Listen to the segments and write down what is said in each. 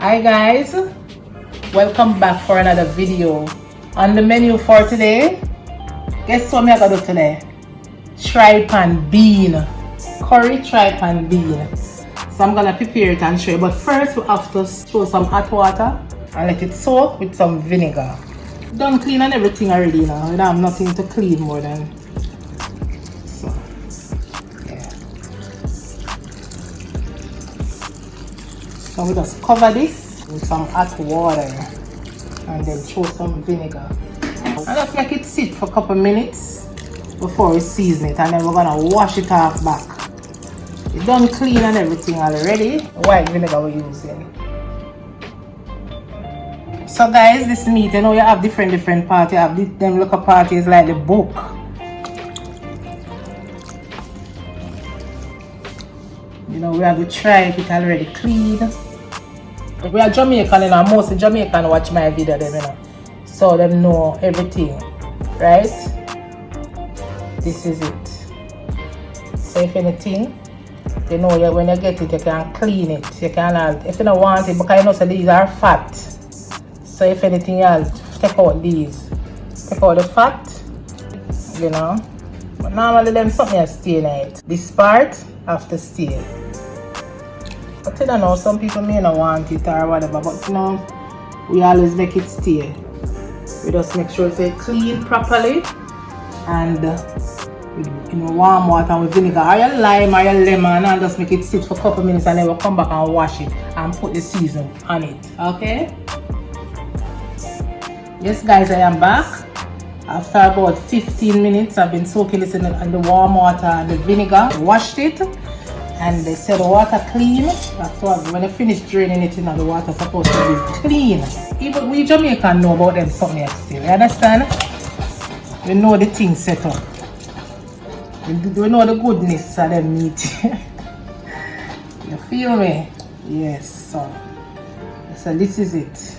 Hi guys, welcome back for another video. On the menu for today, guess what I'm gonna do today? Tripe and bean, curry tripe and bean. So I'm gonna prepare it and show you, but first we have to throw some hot water and let it soak with some vinegar. Done clean and everything already now. I don't have nothing to clean more than so. Yeah. So we just cover this with some hot water and then throw some vinegar. And just make it sit for a couple minutes before we season it, and then we're gonna wash it off back. It's done clean and everything already. White vinegar we're using. So guys, this meat, you know, you have different parties. You have them local parties like the book. You know, we have the tripe, it already clean. We are Jamaican, you know, most Jamaican watch my video, them, you know. So them know everything, right? This is it. So if anything, you know, when you get it, you can clean it. You can add, if you don't want it, because you know, so these are fat. So if anything else, take out these. Take out the fat, you know. But normally them something stay in it. This part have to stay. But you don't know, some people may not want it or whatever, but you know, we always make it stay. We just make sure it's clean properly and with, you know, warm water with vinegar or your lime or your lemon, and just make it sit for a couple minutes, and then we'll come back and wash it and put the season on it. Okay? Yes guys, I am back. After about 15 minutes, I've been soaking this in the warm water and the vinegar. Washed it, and they said the water clean. After when I finish draining it, you know, the water supposed to be clean. Even we Jamaican know about them something else still. You understand? We know the things set up. We know the goodness of them meat. You feel me? Yes. So this is it.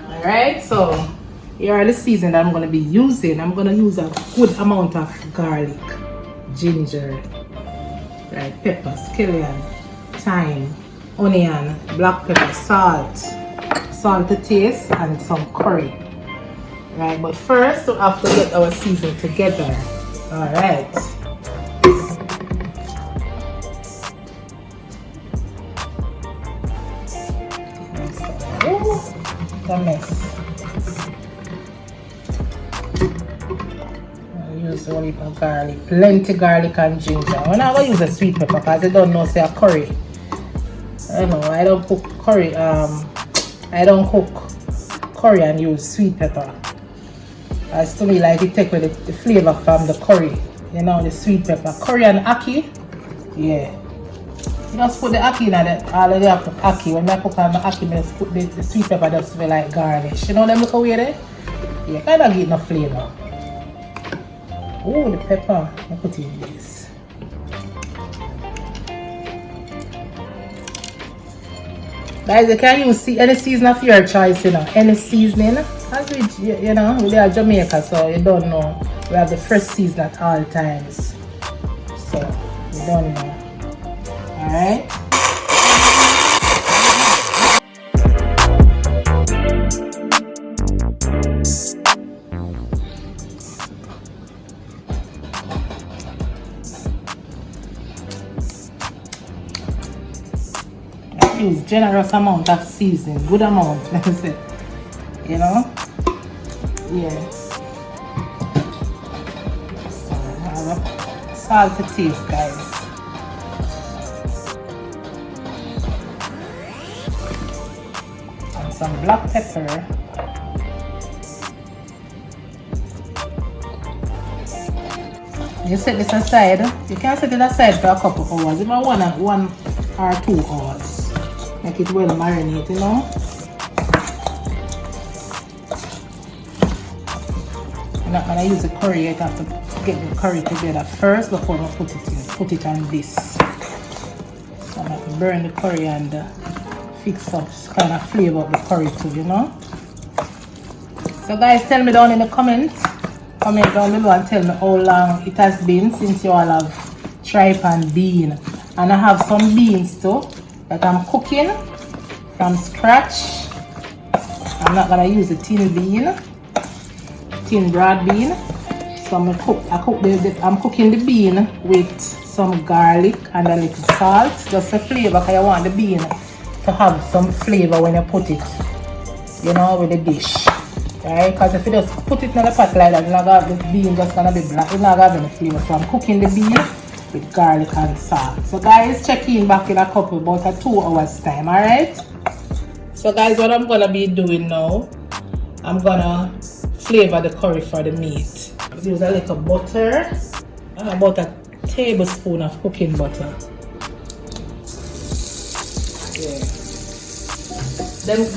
Alright, so here are the seasons I'm going to be using. I'm going to use a good amount of garlic, ginger, right, pepper, scallion, thyme, onion, black pepper, salt to taste, and some curry. Right, but first we have to get our season together. Alright. The mess. I use a little garlic, plenty garlic and ginger. I'm not gonna use a sweet pepper because I don't know say a curry. I know I don't cook curry. I don't cook curry and use sweet pepper. As to me, like it take with the flavor from the curry. You know, the sweet pepper, curry and ackee. Yeah. You just put the ackee in that, all of the ackee. When I cook on the ackee, I just put the sweet pepper just smell like garnish. You know them look away there? Yeah, kind of get no flavor. Oh, the pepper, I put in this. Guys, you can use any season of your choice, you know, any seasoning. As we, you know, we are Jamaica, so you don't know. We have the fresh season at all times. So, you don't know. Alright. I use generous amount of seasoning, good amount, let me say. You know? Yeah. So I have a salt to taste, guys. Some black pepper, you set this aside. You can set it aside for a couple hours, even one or 2 hours. Make it well marinate, you know. I'm not gonna use the curry yet. I have to get the curry together first before I put it on this. So I'm gonna burn the curry and fix up, kind of flavor up the curry too, you know. So guys, tell me down in the comment down below and tell me how long it has been since you all have tripe and bean. And I have some beans too. that I'm cooking from scratch. I'm not gonna use the tin broad bean. So I'm cooking the bean with some garlic and a little salt, just a flavor, because you want the bean to have some flavor when you put it, you know, with the dish, right? Because if you just put it in the pot like that, the bean just gonna be black, it's not gonna have any flavor. So I'm cooking the bean with garlic and salt. So guys, check in back in a couple, about a 2 hours time, alright? So guys, what I'm gonna be doing now, I'm gonna flavor the curry for the meat. Use a little butter and about a tablespoon of cooking butter. Yeah.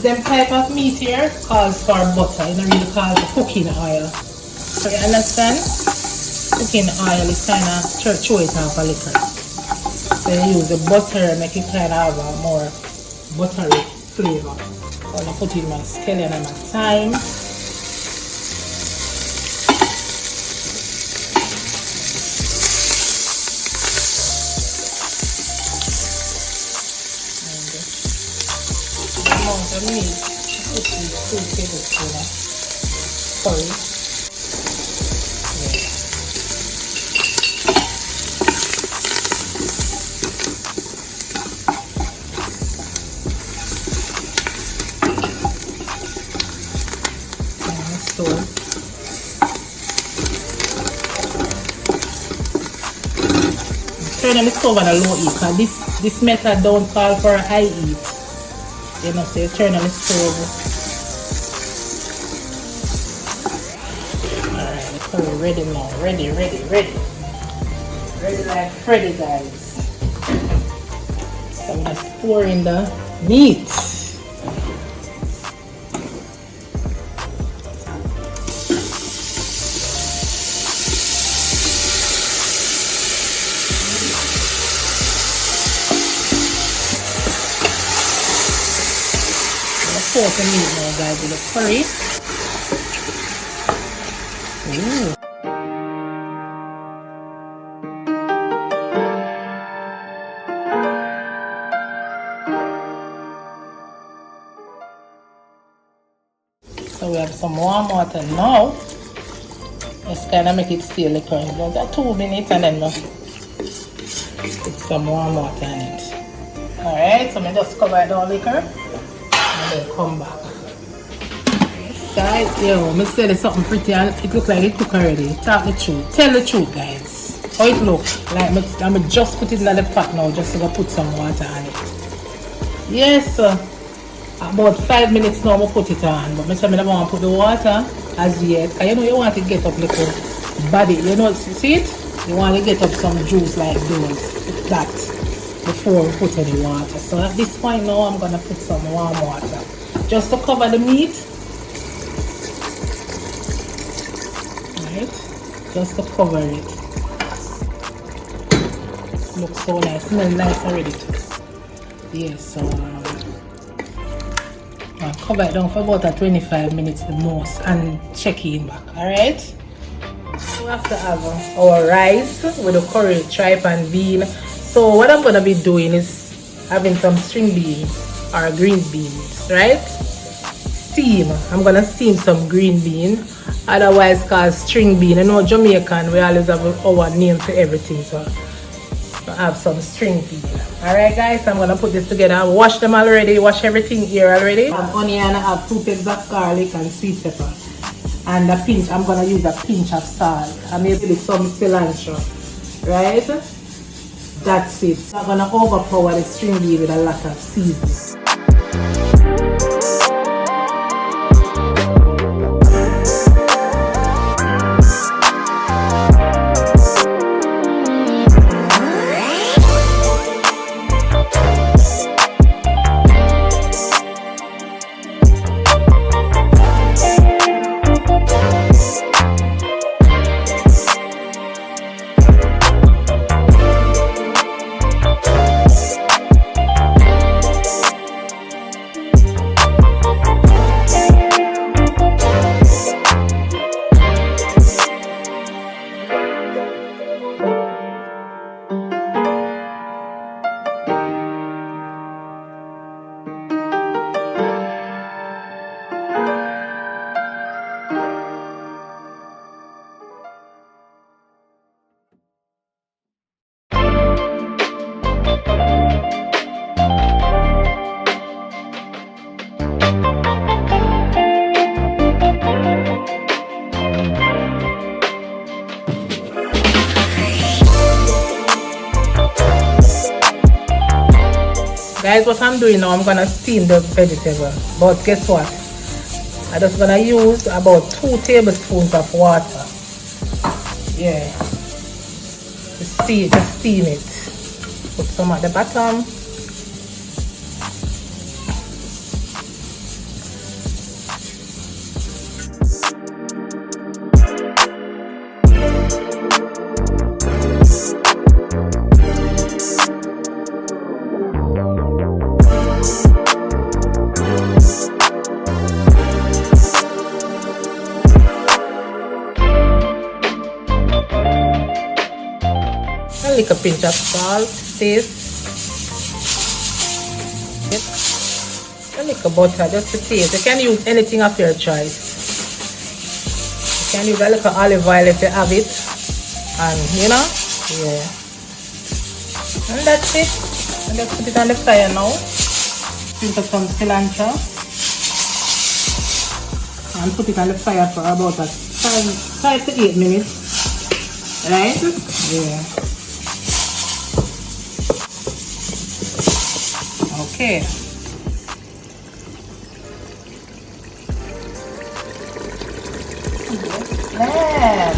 Them type of meat here calls for butter, it don't really call for cooking oil. So you understand? Cooking oil is kind of throw it off a little. So you use the butter and make it kind of have a more buttery flavor. So I'm gonna put in my scallion and my thyme. Amount of meat, put in 2 tablespoons of curry. Yeah. So turn on the stove on a low heat, because this method don't call for a high heat. You know, so you turn on the stove. Alright, the curry ready now. Ready. Ready like Freddy, guys. So I'm just pouring the meat. Pour the meat now, guys, with the curry. Ooh. So we have some warm water now. Let's kind of make it stay like about 2 minutes, and then we'll put some warm water in it. Alright, so I'm just cover it down liquor. And then come back. Yes, guys, yo, me say there's something pretty and it look like it cook already. Talk the truth. Tell the truth, guys. How it look? Like I'm just put it in the pot now, just to go put some water on it. Yes, about 5 minutes now I put it on, but I don't want to put the water as yet. Cause you know you want to get up little body. You know, see it? You want to get up some juice like those, that, before we put any water. So at this point now I'm gonna put some warm water just to cover the meat. Right? Just to cover it. Looks so nice, smells nice already too. Yes, so I'll cover it down for about 25 minutes the most and check in back. Alright? We have to have our rice with the curry, tripe and bean. So what I'm gonna be doing is having some string beans or green beans, right? Steam. I'm gonna steam some green bean, otherwise called string bean. You know, Jamaican, we always have our name for everything, so I have some string bean. Alright guys, I'm gonna put this together. I wash them already, wash everything here already. I have onion, I have 2 cloves of garlic and sweet pepper. And a pinch, I'm gonna use a pinch of salt and maybe some cilantro, right? That's it. So I'm gonna overpower the string bean with a lot of seasoning. guys, what I'm doing now, I'm gonna steam the vegetable. But guess what? I'm just gonna use about 2 tablespoons of water. Yeah. To steam it. Put some at the bottom. A little pinch of salt, taste. A little butter just to taste. You can use anything of your choice. You can use a little olive oil if you have it. And you know, yeah. And that's it. And let's put it on the fire now. Sprinkle some cilantro. And put it on the fire for about 5 to 8 minutes. Right? Yeah. Okay. Yes.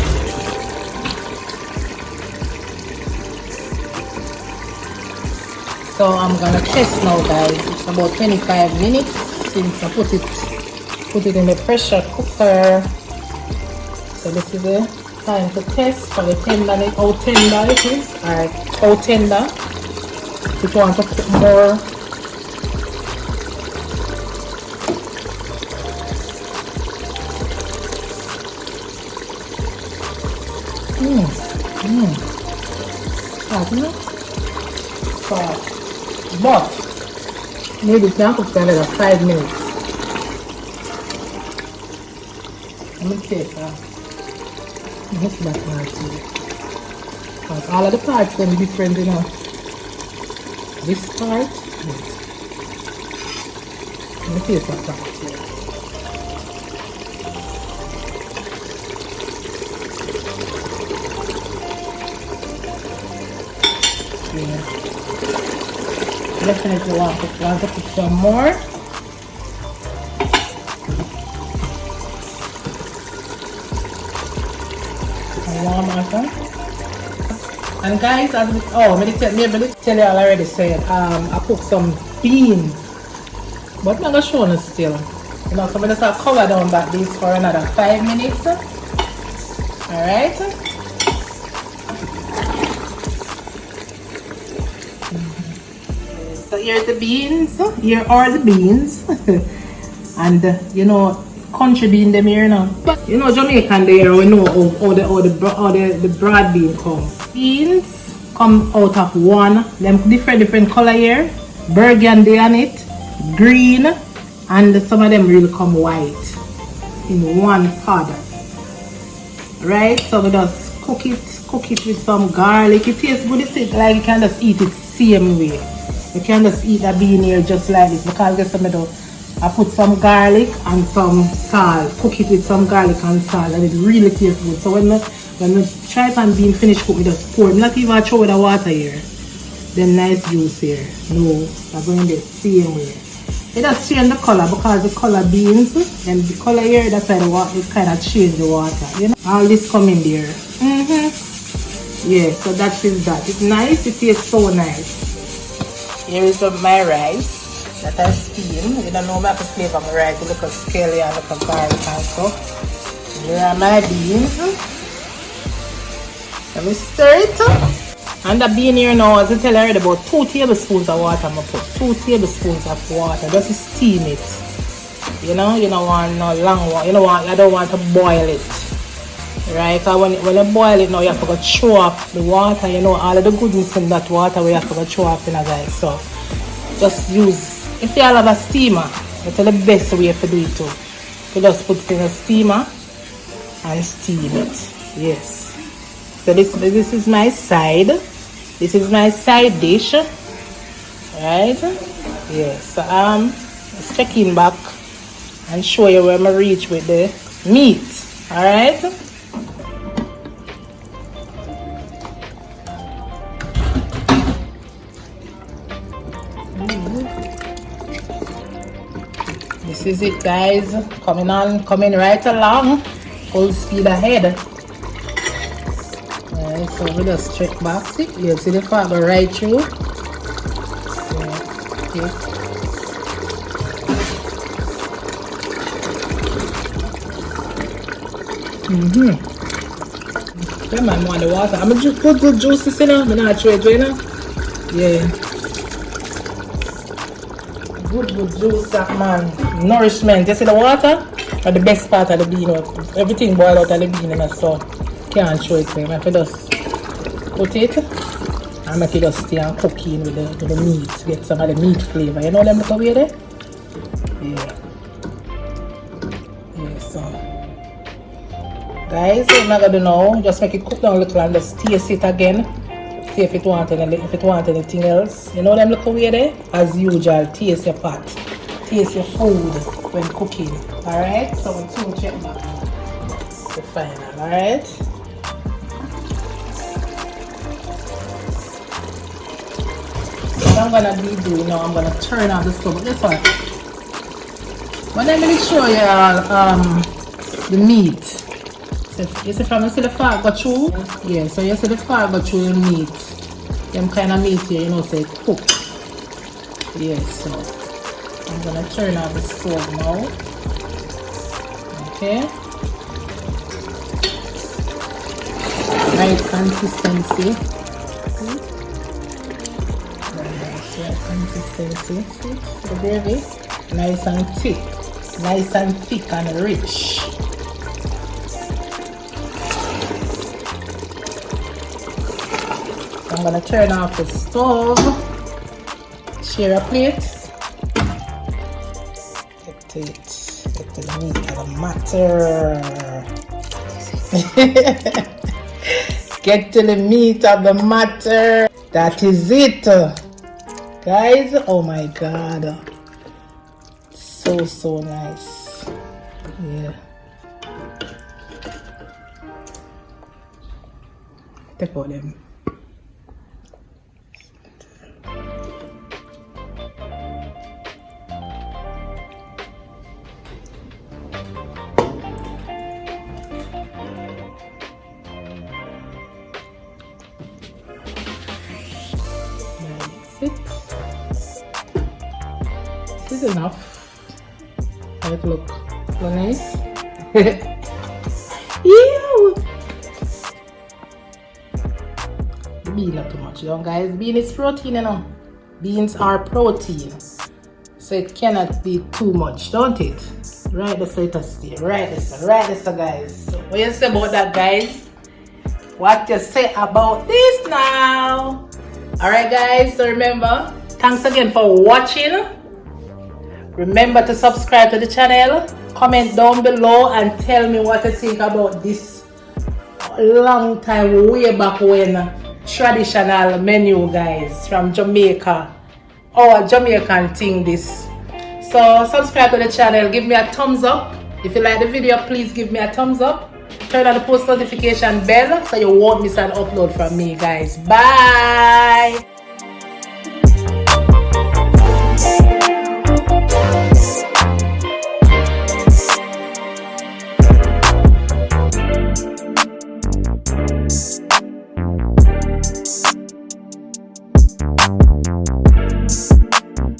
So I'm gonna test now, guys. It's about 25 minutes since I put it in the pressure cooker. So this is the time to test for the tender, how tender it is, or how tender. If you want to put more. But maybe it's not cook for another 5 minutes. Let me take this back part too. Because all of the parts are different, you know. This part, let me taste that part too. Yeah. Definitely want to put some more. And guys, as we, maybe tell you all already said, I cooked some beans, but I'm not gonna show you still. You know, so I'm just gonna cover down back this for another 5 minutes. All right. So here's the beans. Here are the beans, and you know, country bean them here now. But you know, Jamaican there, we know how the broad bean come. Beans come out of them different color here, burgundy on it, green, and some of them really come white in one pod. Right? So we just cook it with some garlic. It tastes good. It's like you can just eat it same way. You can just eat the bean here just like this, because guess what I do? I put some garlic and some salt. Cook it with some garlic and salt, and it really tastes good. So when the tripe and bean finish cook, we just pour. I'm not even throw the water here. Then nice juice here. No, I'm going the same way. It just change the color because the color beans and the color here, that's why it kind of change the water. You know, all this come in there. Yeah, so that is that. It's nice. It tastes so nice. Here is my rice that I steam. You don't know my flavor my rice. Look at scaly and look at garlic and stuff. Here are my beans. Let me stir it. And the bean here now, as I tell you already, about 2 tablespoons of water. I'm going to put 2 tablespoons of water just to steam it. You know, you don't want no long one. I don't want to boil it. Right? Because when you boil it now, you have to go throw off the water. You know, all of the goodness in that water we have to go throw off in a guys. So just use, if you have a steamer, that's the best way to do it too. You just put it in a steamer and steam it. Yes. So this is my side. This is my side dish. Right? Yes. So let's check in back and show you where I reach with the meat. Alright? is it, guys. Coming right along. Full speed ahead. Alright, so we just stretch back. See, you see the fat go right through. Yeah. Yeah, man, want the water. I'm just put good juices in. I'm not sure it's going on. Yeah. Good juice, that man. Nourishment. You see the water? Are the best part of the bean. Everything boiled out of the bean, and so can't show it. I have to just put it and make it just stay and cook in with the meat. Get some of the meat flavor. You know them look away there? Yeah. Yeah, so. Guys, what I'm gonna do now, just make it cook down a little and just taste it again. See if it want anything else. You know them look away there? As usual, taste your pot. Taste your food when cooking. Alright? So we'll soon check back the final, alright? What I'm gonna be doing now, I'm gonna turn off the stove. This one. But let me show you the meat. You see from you see the fat go through? Yeah, so you see the fat go through the meat. Them kind of meat here, you know, say cook. Yeah, so I'm gonna turn off the stove now. Okay. Right consistency. Right consistency. See the gravy? Nice and thick. Nice and thick and rich. I'm gonna turn off the stove. Share a plate. Get the meat of the matter. Get to the meat of the matter. That is it, guys. Oh my god, so nice. Yeah. Take all them. This is enough. How it look nice. Ew! The bean not too much, guys. Bean is protein, you know. Beans are protein, so it cannot be too much, don't it? Right, so it has to stay. Right, so guys. So what you say about that, guys? What you say about this now? Alright, guys. So remember, thanks again for watching. Remember to subscribe to the channel, comment down below and tell me what you think about this long time way back when traditional menu, guys, from Jamaica. Our Jamaican thing this. So subscribe to the channel, give me a thumbs up. If you like the video, please give me a thumbs up. Turn on the post notification bell so you won't miss an upload from me, guys. Bye.